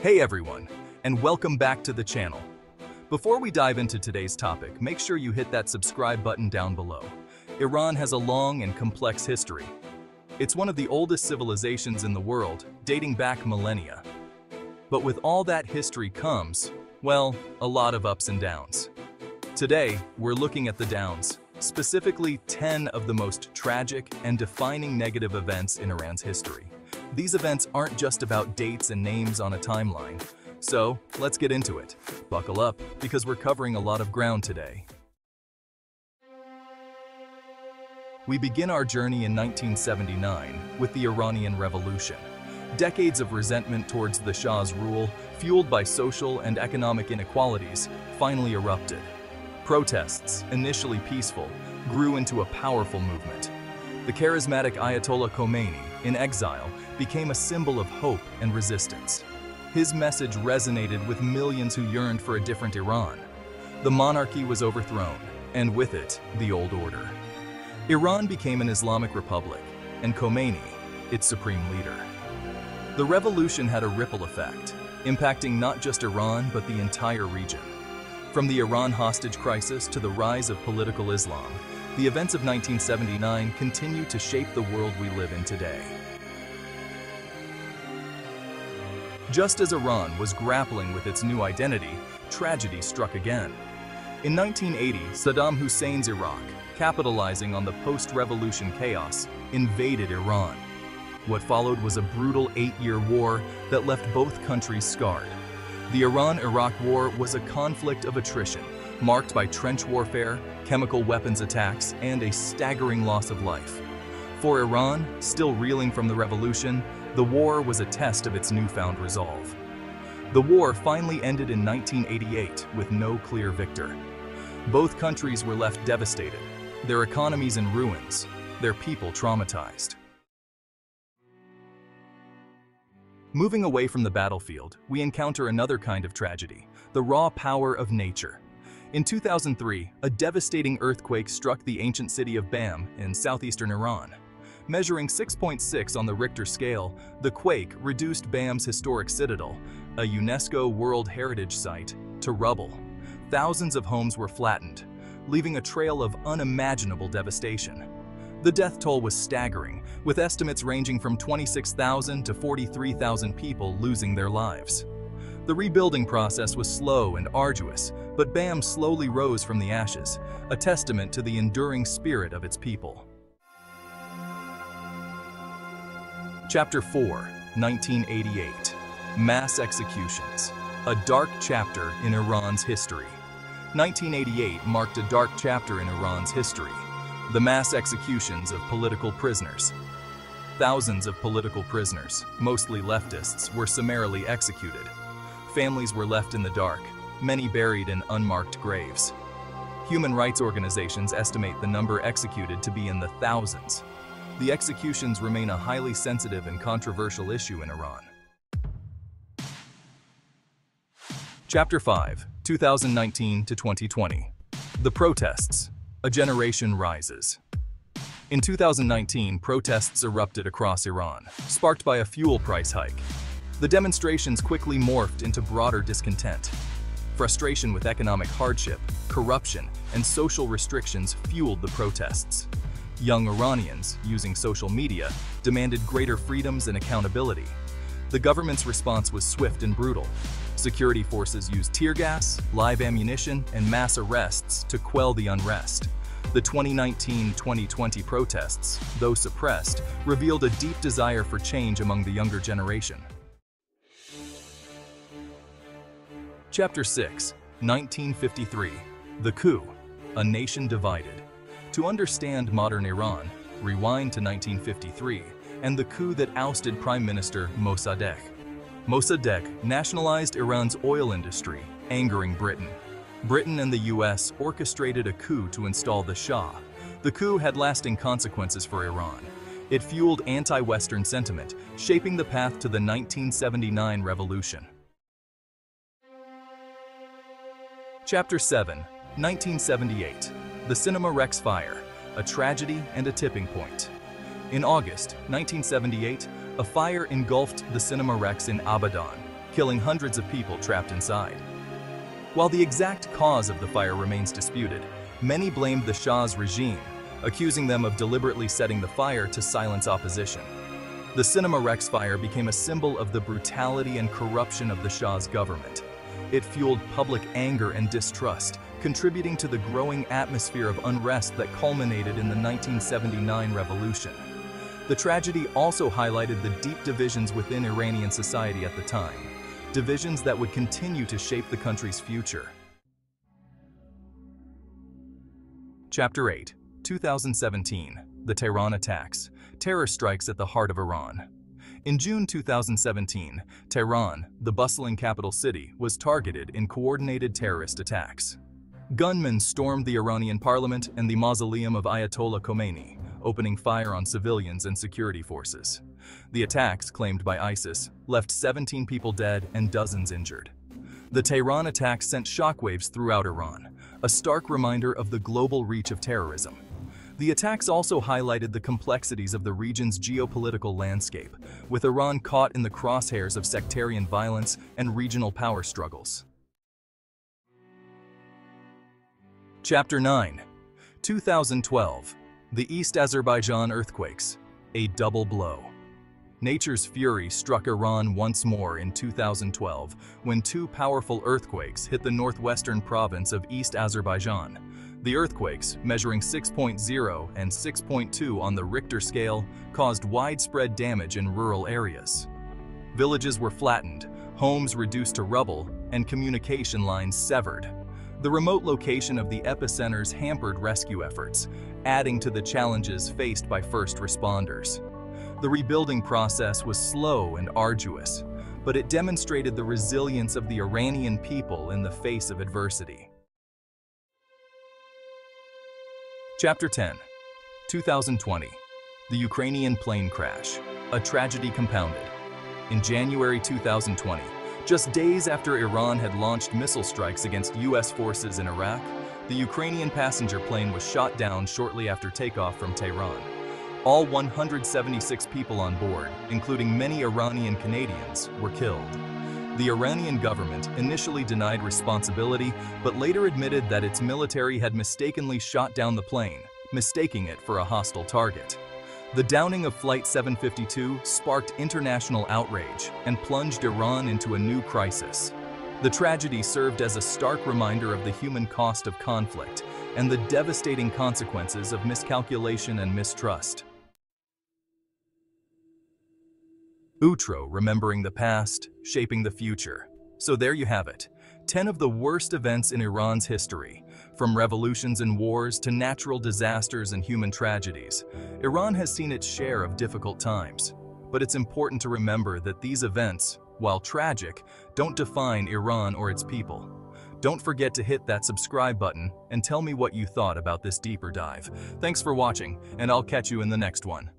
Hey everyone, and welcome back to the channel. Before we dive into today's topic, make sure you hit that subscribe button down below. Iran has a long and complex history. It's one of the oldest civilizations in the world, dating back millennia. But with all that history comes, well, a lot of ups and downs. Today, we're looking at the downs, specifically 10 of the most tragic and defining negative events in Iran's history. These events aren't just about dates and names on a timeline. So, let's get into it. Buckle up, because we're covering a lot of ground today. We begin our journey in 1979 with the Iranian Revolution. Decades of resentment towards the Shah's rule, fueled by social and economic inequalities, finally erupted. Protests, initially peaceful, grew into a powerful movement. The charismatic Ayatollah Khomeini, in exile, became a symbol of hope and resistance. His message resonated with millions who yearned for a different Iran. The monarchy was overthrown, and with it, the old order. Iran became an Islamic republic, and Khomeini, its supreme leader. The revolution had a ripple effect, impacting not just Iran but the entire region. From the Iran hostage crisis to the rise of political Islam, the events of 1979 continue to shape the world we live in today. Just as Iran was grappling with its new identity, tragedy struck again. In 1980, Saddam Hussein's Iraq, capitalizing on the post-revolution chaos, invaded Iran. What followed was a brutal 8-year war that left both countries scarred. The Iran-Iraq War was a conflict of attrition, marked by trench warfare, chemical weapons attacks, and a staggering loss of life. For Iran, still reeling from the revolution, the war was a test of its newfound resolve. The war finally ended in 1988 with no clear victor. Both countries were left devastated, their economies in ruins, their people traumatized. Moving away from the battlefield, we encounter another kind of tragedy, the raw power of nature. In 2003, a devastating earthquake struck the ancient city of Bam in southeastern Iran. Measuring 6.6 on the Richter scale, the quake reduced Bam's historic citadel, a UNESCO World Heritage Site, to rubble. Thousands of homes were flattened, leaving a trail of unimaginable devastation. The death toll was staggering, with estimates ranging from 26,000 to 43,000 people losing their lives. The rebuilding process was slow and arduous, but Bam slowly rose from the ashes, a testament to the enduring spirit of its people. Chapter 4, 1988. Mass Executions. A dark chapter in Iran's history. 1988 marked a dark chapter in Iran's history. The mass executions of political prisoners. Thousands of political prisoners, mostly leftists, were summarily executed. Families were left in the dark, many buried in unmarked graves. Human rights organizations estimate the number executed to be in the thousands. The executions remain a highly sensitive and controversial issue in Iran. Chapter 5, 2019 to 2020. The protests. A generation rises. In 2019, protests erupted across Iran, sparked by a fuel price hike. The demonstrations quickly morphed into broader discontent. Frustration with economic hardship, corruption, and social restrictions fueled the protests. Young Iranians, using social media, demanded greater freedoms and accountability. The government's response was swift and brutal. Security forces used tear gas, live ammunition, and mass arrests to quell the unrest. The 2019-2020 protests, though suppressed, revealed a deep desire for change among the younger generation. Chapter 6, 1953. The Coup. A Nation Divided. To understand modern Iran, rewind to 1953 and the coup that ousted Prime Minister Mossadegh. Mossadegh nationalized Iran's oil industry, angering Britain. Britain and the US orchestrated a coup to install the Shah. The coup had lasting consequences for Iran. It fueled anti-Western sentiment, shaping the path to the 1979 revolution. Chapter 7, 1978. The Cinema Rex Fire, a tragedy and a tipping point. In August 1978, a fire engulfed the Cinema Rex in Abadan, killing hundreds of people trapped inside. While the exact cause of the fire remains disputed, many blamed the Shah's regime, accusing them of deliberately setting the fire to silence opposition. The Cinema Rex fire became a symbol of the brutality and corruption of the Shah's government. It fueled public anger and distrust, contributing to the growing atmosphere of unrest that culminated in the 1979 revolution. The tragedy also highlighted the deep divisions within Iranian society at the time, divisions that would continue to shape the country's future. Chapter 8. 2017. The Tehran Attacks. Terror strikes at the heart of Iran. In June 2017, Tehran, the bustling capital city, was targeted in coordinated terrorist attacks. Gunmen stormed the Iranian parliament and the mausoleum of Ayatollah Khomeini, opening fire on civilians and security forces. The attacks, claimed by ISIS, left 17 people dead and dozens injured. The Tehran attacks sent shockwaves throughout Iran, a stark reminder of the global reach of terrorism. The attacks also highlighted the complexities of the region's geopolitical landscape, with Iran caught in the crosshairs of sectarian violence and regional power struggles. Chapter 9. 2012. The East Azerbaijan earthquakes, a double blow. Nature's fury struck Iran once more in 2012 when two powerful earthquakes hit the northwestern province of East Azerbaijan. The earthquakes, measuring 6.0 and 6.2 on the Richter scale, caused widespread damage in rural areas. Villages were flattened, homes reduced to rubble, and communication lines severed. The remote location of the epicenters hampered rescue efforts, adding to the challenges faced by first responders. The rebuilding process was slow and arduous, but it demonstrated the resilience of the Iranian people in the face of adversity. Chapter 10. 2020. The Ukrainian plane crash, a tragedy compounded. In January 2020, just days after Iran had launched missile strikes against U.S. forces in Iraq, the Ukrainian passenger plane was shot down shortly after takeoff from Tehran. All 176 people on board, including many Iranian Canadians, were killed. The Iranian government initially denied responsibility, but later admitted that its military had mistakenly shot down the plane, mistaking it for a hostile target. The downing of Flight 752 sparked international outrage and plunged Iran into a new crisis. The tragedy served as a stark reminder of the human cost of conflict and the devastating consequences of miscalculation and mistrust. Outro, remembering the past, shaping the future. So there you have it, 10 of the worst events in Iran's history. From revolutions and wars to natural disasters and human tragedies, Iran has seen its share of difficult times. But it's important to remember that these events, while tragic, don't define Iran or its people. Don't forget to hit that subscribe button and tell me what you thought about this deeper dive. Thanks for watching, and I'll catch you in the next one.